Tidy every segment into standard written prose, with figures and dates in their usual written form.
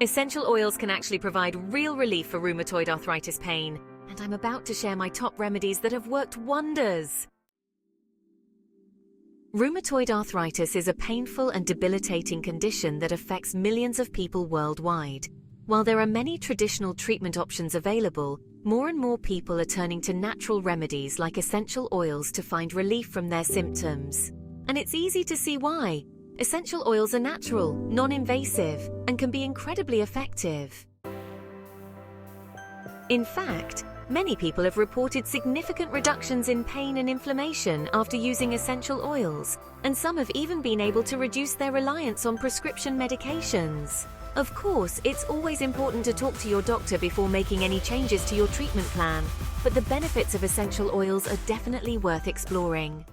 Essential oils can actually provide real relief for rheumatoid arthritis pain, and I'm about to share my top remedies that have worked wonders. Rheumatoid arthritis is a painful and debilitating condition that affects millions of people worldwide. While there are many traditional treatment options available, more and more people are turning to natural remedies like essential oils to find relief from their symptoms. And it's easy to see why. Essential oils are natural, non-invasive, and can be incredibly effective. In fact, many people have reported significant reductions in pain and inflammation after using essential oils, and some have even been able to reduce their reliance on prescription medications. Of course, it's always important to talk to your doctor before making any changes to your treatment plan, but the benefits of essential oils are definitely worth exploring.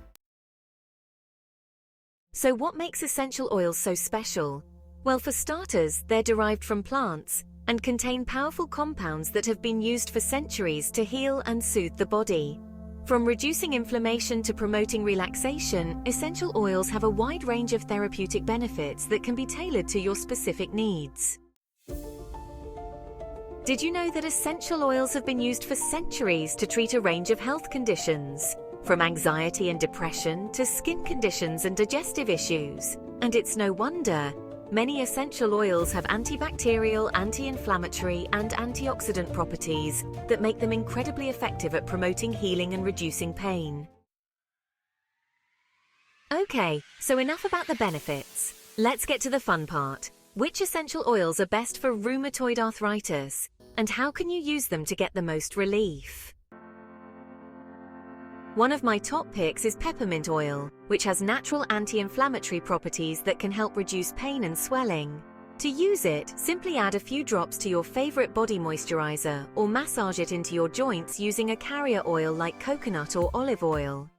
So what makes essential oils so special? Well, for starters, they're derived from plants and contain powerful compounds that have been used for centuries to heal and soothe the body. From reducing inflammation to promoting relaxation, essential oils have a wide range of therapeutic benefits that can be tailored to your specific needs. Did you know that essential oils have been used for centuries to treat a range of health conditions? From anxiety and depression to skin conditions and digestive issues. And it's no wonder. Many essential oils have antibacterial, anti-inflammatory, and antioxidant properties that make them incredibly effective at promoting healing and reducing pain. Okay, so enough about the benefits. Let's get to the fun part. Which essential oils are best for rheumatoid arthritis? And how can you use them to get the most relief? One of my top picks is peppermint oil, which has natural anti-inflammatory properties that can help reduce pain and swelling. To use it, simply add a few drops to your favorite body moisturizer or massage it into your joints using a carrier oil like coconut or olive oil.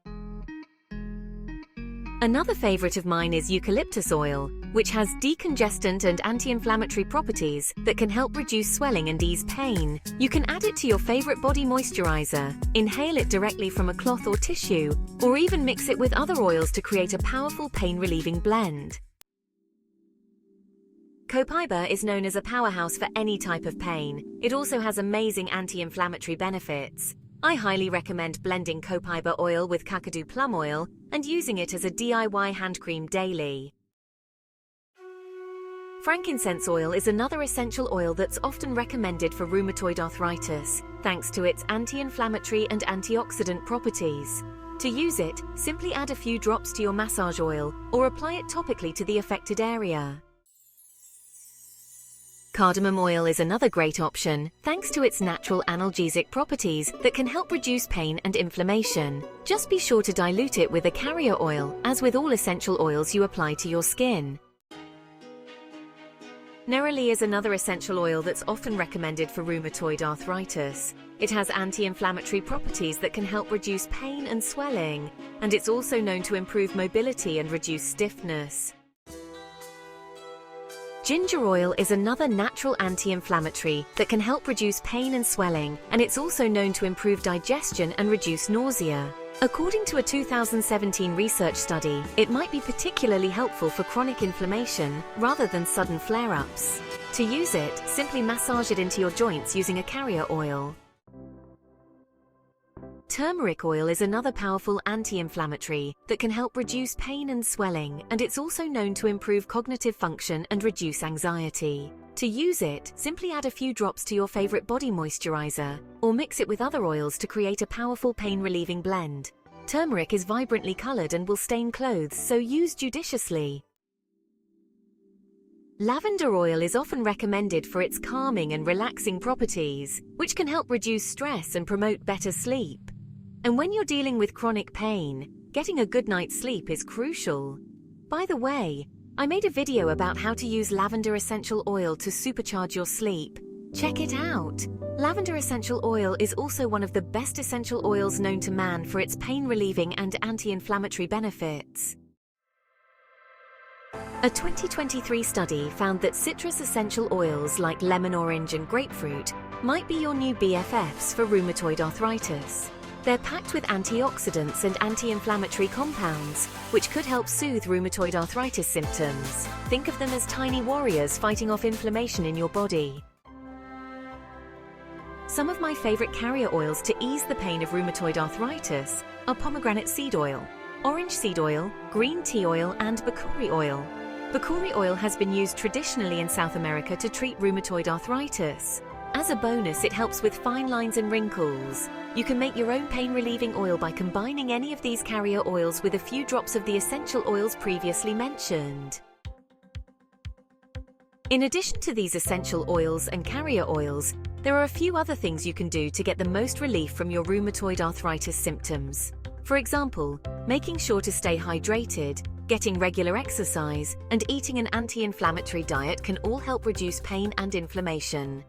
Another favorite of mine is eucalyptus oil, which has decongestant and anti-inflammatory properties that can help reduce swelling and ease pain. You can add it to your favorite body moisturizer, inhale it directly from a cloth or tissue, or even mix it with other oils to create a powerful pain-relieving blend. Copaiba is known as a powerhouse for any type of pain. It also has amazing anti-inflammatory benefits. I highly recommend blending Copaiba oil with kakadu plum oil and using it as a DIY hand cream daily. Frankincense oil is another essential oil that's often recommended for rheumatoid arthritis, thanks to its anti-inflammatory and antioxidant properties. To use it, simply add a few drops to your massage oil or apply it topically to the affected area. Cardamom oil is another great option, thanks to its natural analgesic properties that can help reduce pain and inflammation. Just be sure to dilute it with a carrier oil, as with all essential oils you apply to your skin. Neroli is another essential oil that's often recommended for rheumatoid arthritis. It has anti-inflammatory properties that can help reduce pain and swelling, and it's also known to improve mobility and reduce stiffness. Ginger oil is another natural anti-inflammatory that can help reduce pain and swelling, and it's also known to improve digestion and reduce nausea. According to a 2017 research study, it might be particularly helpful for chronic inflammation rather than sudden flare-ups. To use it, simply massage it into your joints using a carrier oil. Turmeric oil is another powerful anti-inflammatory that can help reduce pain and swelling, and it's also known to improve cognitive function and reduce anxiety. To use it, simply add a few drops to your favorite body moisturizer, or mix it with other oils to create a powerful pain-relieving blend. Turmeric is vibrantly colored and will stain clothes, so use judiciously. Lavender oil is often recommended for its calming and relaxing properties, which can help reduce stress and promote better sleep. And when you're dealing with chronic pain, getting a good night's sleep is crucial. By the way, I made a video about how to use lavender essential oil to supercharge your sleep. Check it out! Lavender essential oil is also one of the best essential oils known to man for its pain-relieving and anti-inflammatory benefits. A 2023 study found that citrus essential oils like lemon, orange, and grapefruit might be your new BFFs for rheumatoid arthritis. They're packed with antioxidants and anti-inflammatory compounds, which could help soothe rheumatoid arthritis symptoms. Think of them as tiny warriors fighting off inflammation in your body. Some of my favorite carrier oils to ease the pain of rheumatoid arthritis are pomegranate seed oil, orange seed oil, green tea oil, and bakuri oil. Bakuri oil has been used traditionally in South America to treat rheumatoid arthritis. As a bonus, it helps with fine lines and wrinkles. You can make your own pain-relieving oil by combining any of these carrier oils with a few drops of the essential oils previously mentioned. In addition to these essential oils and carrier oils, there are a few other things you can do to get the most relief from your rheumatoid arthritis symptoms. For example, making sure to stay hydrated, getting regular exercise, and eating an anti-inflammatory diet can all help reduce pain and inflammation.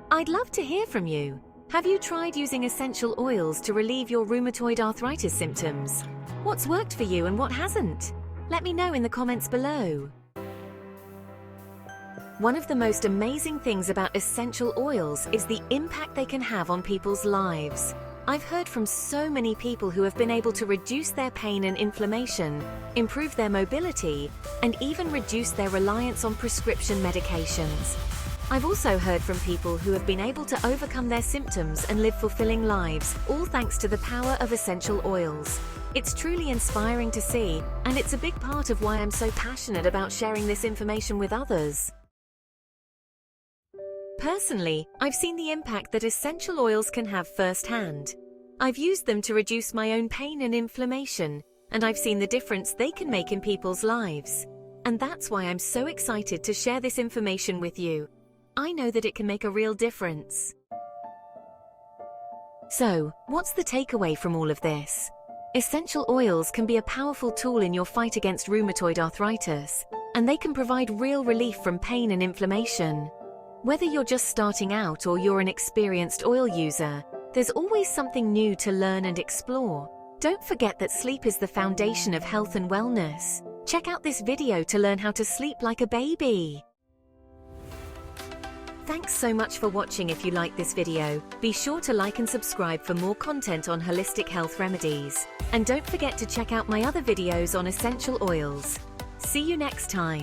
I'd love to hear from you. Have you tried using essential oils to relieve your rheumatoid arthritis symptoms? What's worked for you and what hasn't? Let me know in the comments below. One of the most amazing things about essential oils is the impact they can have on people's lives. I've heard from so many people who have been able to reduce their pain and inflammation, improve their mobility, and even reduce their reliance on prescription medications. I've also heard from people who have been able to overcome their symptoms and live fulfilling lives, all thanks to the power of essential oils. It's truly inspiring to see, and it's a big part of why I'm so passionate about sharing this information with others. Personally, I've seen the impact that essential oils can have firsthand. I've used them to reduce my own pain and inflammation, and I've seen the difference they can make in people's lives. And that's why I'm so excited to share this information with you. I know that it can make a real difference. So, what's the takeaway from all of this? Essential oils can be a powerful tool in your fight against rheumatoid arthritis, and they can provide real relief from pain and inflammation. Whether you're just starting out or you're an experienced oil user, there's always something new to learn and explore. Don't forget that sleep is the foundation of health and wellness. Check out this video to learn how to sleep like a baby. Thanks so much for watching. If you like this video, be sure to like and subscribe for more content on holistic health remedies. And don't forget to check out my other videos on essential oils. See you next time.